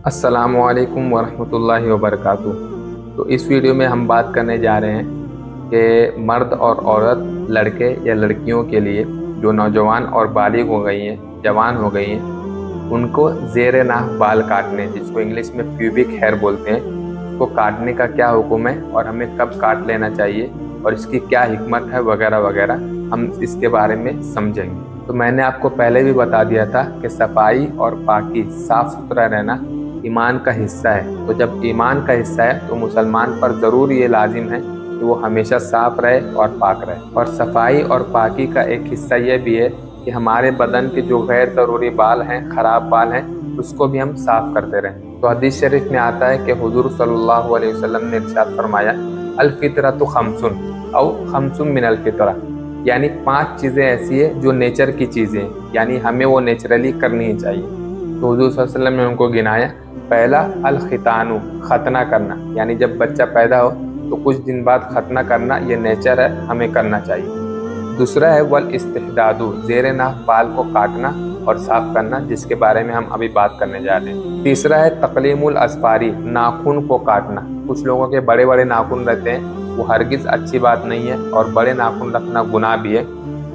अस्सलामुअलैकुम वरहमतुल्लाहि वबरकातुहू। तो इस वीडियो में हम बात करने जा रहे हैं कि मर्द और औरत, लड़के या लड़कियों के लिए जो नौजवान और बालिग हो गई हैं, जवान हो गई हैं, उनको ज़ेरे नाक बाल काटने, जिसको इंग्लिश में प्यूबिक हेयर बोलते हैं, उसको काटने का क्या हुक्म है और हमें कब काट लेना चाहिए और इसकी क्या हिकमत है वगैरह वगैरह हम इसके बारे में समझेंगे। तो मैंने आपको पहले भी बता दिया था कि सफाई और पाकी, साफ़ सुथरा रहना ईमान का हिस्सा है। तो जब ईमान का हिस्सा है तो मुसलमान पर ज़रूर ये लाजिम है कि वो हमेशा साफ रहे और पाक रहे। और सफाई और पाकी का एक हिस्सा ये भी है कि हमारे बदन के जो गैर ज़रूरी बाल हैं, ख़राब बाल हैं, उसको भी हम साफ़ करते रहें। तो हदीस शरीफ में आता है कि हुज़ूर सल्लल्लाहु अलैहि वसल्लम ने इरशाद फरमाया, अल फितरतु खम्सुन औ खम्सुन मिनल फितरा, यानी 5 चीज़ें ऐसी है जो नेचर की चीज़ें हैं, यानी हमें वो नेचुरली करनी ही चाहिए। तो हुज़ूर सल्लल्लाहु अलैहि वसल्लम ने उनको गिनाया। पहला अल खितानु, खतना करना, यानी जब बच्चा पैदा हो तो कुछ दिन बाद खतना करना, ये नेचर है, हमें करना चाहिए। दूसरा है वल इस्तिहदादु, ज़ेरे नाक बाल को काटना और साफ करना, जिसके बारे में हम अभी बात करने जा रहे हैं। तीसरा है तकलीमुल अस्फारी, नाखून को काटना। कुछ लोगों के बड़े बड़े नाखून रहते हैं, वो हरगिज़ अच्छी बात नहीं है और बड़े नाखून रखना गुनाह भी है।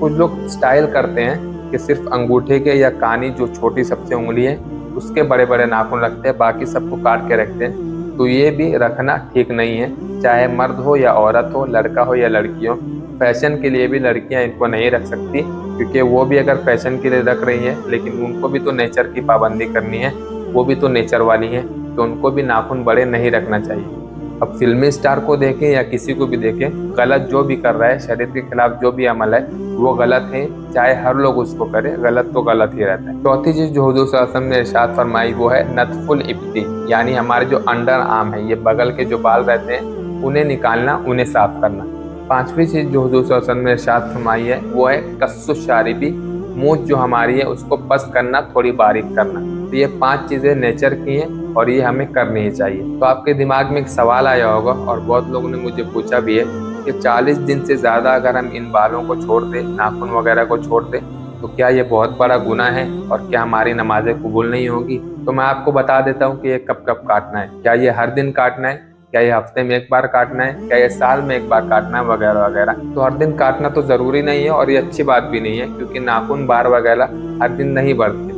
कुछ लोग स्टाइल करते हैं कि सिर्फ अंगूठे के या कानी, जो छोटी सबसे उंगली है, उसके बड़े बड़े नाखून रखते हैं, बाकी सबको काट के रखते हैं। तो ये भी रखना ठीक नहीं है, चाहे मर्द हो या औरत हो, लड़का हो या लड़की हो। फैशन के लिए भी लड़कियां इनको नहीं रख सकती, क्योंकि वो भी अगर फैशन के लिए रख रही हैं, लेकिन उनको भी तो नेचर की पाबंदी करनी है, वो भी तो नेचर वाली हैं, तो उनको भी नाखून बड़े नहीं रखना चाहिए। अब फिल्मी स्टार को देखें या किसी को भी देखें, गलत जो भी कर रहा है, शरीयत के खिलाफ जो भी अमल है, वो गलत है, चाहे हर लोग उसको करे, गलत तो गलत ही रहता है। चौथी चीज़ जो हुज़ूर सल्लल्लाहु अलैहि वसल्लम ने इरशाद फरमाई वो है नतफुल इब्ती, यानी हमारे जो अंडर आर्म है, ये बगल के जो बाल रहते हैं, उन्हें निकालना, उन्हें साफ करना। पांचवी चीज़ जो हुज़ूर सल्लल्लाहु अलैहि वसल्लम ने इरशाद फरमाई है वो है कस्सु शारिबी, मूंछ जो हमारी है उसको पस करना, थोड़ी बारीक करना। तो ये 5 चीज़ें नेचर की हैं और ये हमें करनी ही चाहिए। तो आपके दिमाग में एक सवाल आया होगा और बहुत लोगों ने मुझे पूछा भी है कि 40 दिन से ज़्यादा अगर हम इन बालों को छोड़ दें, नाखून वगैरह को छोड़ दें, तो क्या ये बहुत बड़ा गुनाह है और क्या हमारी नमाजें कबूल नहीं होगी? तो मैं आपको बता देता हूँ कि ये कब कब काटना है। क्या ये हर दिन काटना है, क्या ये हफ्ते में एक बार काटना है, क्या ये साल में एक बार काटना है, वगैरह वगैरह। तो हर दिन काटना तो ज़रूरी नहीं है और ये अच्छी बात भी नहीं है, क्योंकि नाखून, बार वगैरह हर दिन नहीं बढ़ते।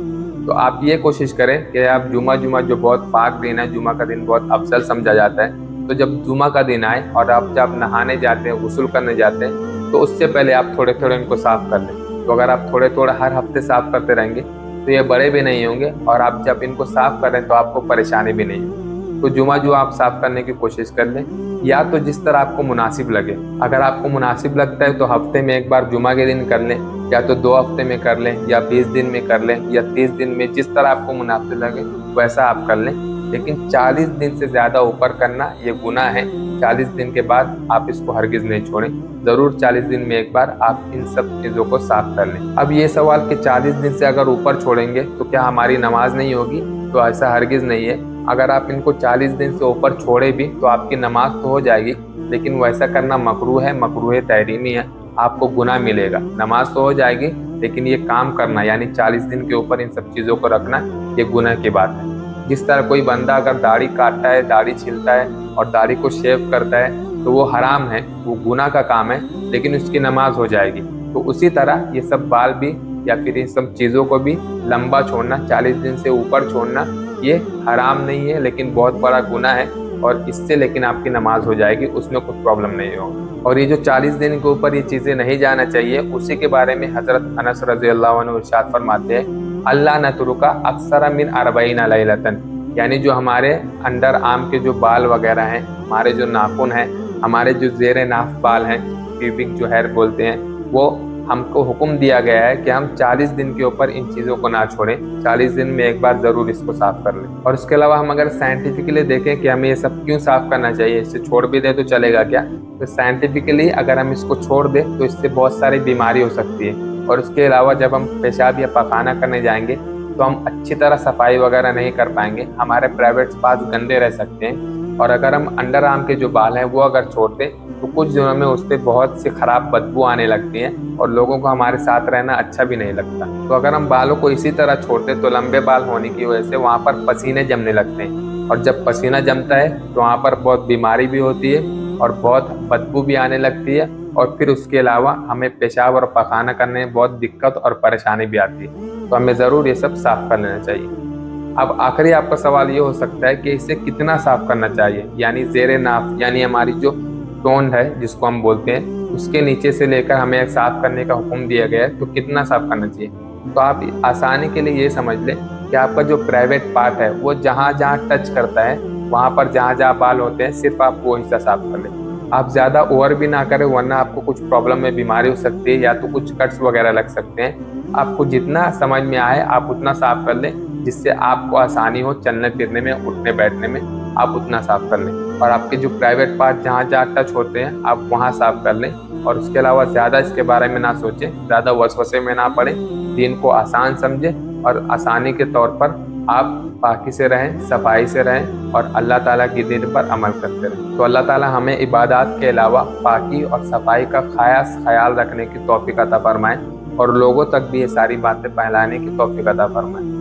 तो आप ये कोशिश करें कि आप जुमा जो बहुत पाक दिन है, जुमा का दिन बहुत अफजल समझा जाता है, तो जब जुमा का दिन आए और आप जब नहाने जाते हैं, गुस्ल करने जाते हैं, तो उससे पहले आप थोड़े थोड़े इनको साफ़ कर लें। तो अगर आप थोड़े थोड़े हर हफ्ते साफ़ करते रहेंगे तो ये बड़े भी नहीं होंगे और आप जब इनको साफ़ करें तो आपको परेशानी भी नहीं होगी। तो जुमा आप साफ़ करने की कोशिश कर लें, या तो जिस तरह आपको मुनासिब लगे। अगर आपको मुनासिब लगता है तो हफ्ते में एक बार जुमा के दिन कर लें, या तो 2 हफ्ते में कर लें, या 20 दिन में कर लें, या 30 दिन में, जिस तरह आपको मुनासिब लगे वैसा आप कर लें। लेकिन 40 दिन से ज़्यादा ऊपर करना ये गुनाह है। 40 दिन के बाद आप इसको हरगिज़ नहीं छोड़ें, ज़रूर 40 दिन में एक बार आप इन सब चीज़ों को साफ कर लें। अब ये सवाल कि 40 दिन से अगर ऊपर छोड़ेंगे तो क्या हमारी नमाज नहीं होगी? तो ऐसा हरगिज़ नहीं है। अगर आप इनको 40 दिन से ऊपर छोड़े भी तो आपकी नमाज तो हो जाएगी, लेकिन वैसा करना मकरूह है, मकरूह तहरीमी है, आपको गुनाह मिलेगा। नमाज तो हो जाएगी, लेकिन ये काम करना, यानी 40 दिन के ऊपर इन सब चीज़ों को रखना, ये गुनाह की बात है। जिस तरह कोई बंदा अगर दाढ़ी काटता है, दाढ़ी छीलता है और दाढ़ी को शेव करता है, तो वो हराम है, वो गुनाह का काम है, लेकिन उसकी नमाज हो जाएगी। तो उसी तरह ये सब बाल भी या फिर इन सब चीज़ों को भी लंबा छोड़ना, 40 दिन से ऊपर छोड़ना, ये हराम नहीं है, लेकिन बहुत बड़ा गुनाह है, और इससे लेकिन आपकी नमाज हो जाएगी, उसमें कुछ प्रॉब्लम नहीं होगा। और ये जो 40 दिन के ऊपर ये चीज़ें नहीं जाना चाहिए, उसी के बारे में हज़रत अनस रज़ियल्लाहु अन्हु इरशाद फरमाते हैं, अल्लाह नतरुका अक्सर मिन 40 लैलतन, यानी जो हमारे अंडर आर्म के जो बाल वगैरह हैं, हमारे जो नाखून हैं, हमारे जो ज़ेरे नाफ बाल हैं, प्यूबिक जो हेयर बोलते हैं, वो हमको हुक्म दिया गया है कि हम 40 दिन के ऊपर इन चीज़ों को ना छोड़ें, 40 दिन में एक बार ज़रूर इसको साफ़ कर लें। और इसके अलावा हम अगर साइंटिफिकली देखें कि हमें ये सब क्यों साफ़ करना चाहिए, इससे छोड़ भी दें तो चलेगा क्या? तो साइंटिफिकली अगर हम इसको छोड़ दें तो इससे बहुत सारी बीमारी हो सकती है। और उसके अलावा जब हम पेशाब या पखाना करने जाएंगे तो हम अच्छी तरह सफाई वगैरह नहीं कर पाएंगे, हमारे प्राइवेट पास गंदे रह सकते हैं, और अगर हम अंडर आर्म के जो बाल हैं वो अगर छोड़ते तो कुछ दिनों में उससे बहुत सी खराब बदबू आने लगती है और लोगों को हमारे साथ रहना अच्छा भी नहीं लगता। तो अगर हम बालों को इसी तरह छोड़ते तो लंबे बाल होने की वजह से वहाँ पर पसीने जमने लगते हैं, और जब पसीना जमता है तो वहाँ पर बहुत बीमारी भी होती है और बहुत बदबू भी आने लगती है, और फिर उसके अलावा हमें पेशाब और पखाना करने में बहुत दिक्कत और परेशानी भी आती है। तो हमें ज़रूर ये सब साफ कर लेना चाहिए। अब आखिरी आपका सवाल ये हो सकता है कि इसे कितना साफ करना चाहिए, यानी ज़ेरे नाफ, यानी हमारी जो टोन है जिसको हम बोलते हैं उसके नीचे से लेकर हमें साफ करने का हुक्म दिया गया है, तो कितना साफ करना चाहिए। तो आप आसानी के लिए ये समझ लें कि आपका जो प्राइवेट पार्ट है वो जहाँ जहाँ टच करता है, वहाँ पर जहाँ जहाँ बाल होते हैं, सिर्फ आप वो हिस्सा साफ कर लें। आप ज़्यादा ओवर भी ना करें, वरना आपको कुछ प्रॉब्लम में बीमारी हो सकती है या तो कुछ कट्स वगैरह लग सकते हैं। आपको जितना समझ में आए आप उतना साफ कर लें, जिससे आपको आसानी हो चलने फिरने में, उठने बैठने में, आप उतना साफ कर लें। और आपके जो प्राइवेट पार्ट जहाँ जहाँ टच होते हैं आप वहाँ साफ कर लें, और उसके अलावा ज़्यादा इसके बारे में ना सोचें, ज़्यादा वसवसे में ना पड़ें। दिन को आसान समझें और आसानी के तौर पर आप पाकी से रहें, सफाई से रहें और अल्लाह ताला की दीन पर अमल करते रहें। तो अल्लाह ताला हमें इबादत के अलावा पाकी और सफाई का खास ख्याल रखने की तौफीक अता फरमाएं और लोगों तक भी ये सारी बातें फैलाने की तौफीक अता फरमाएं।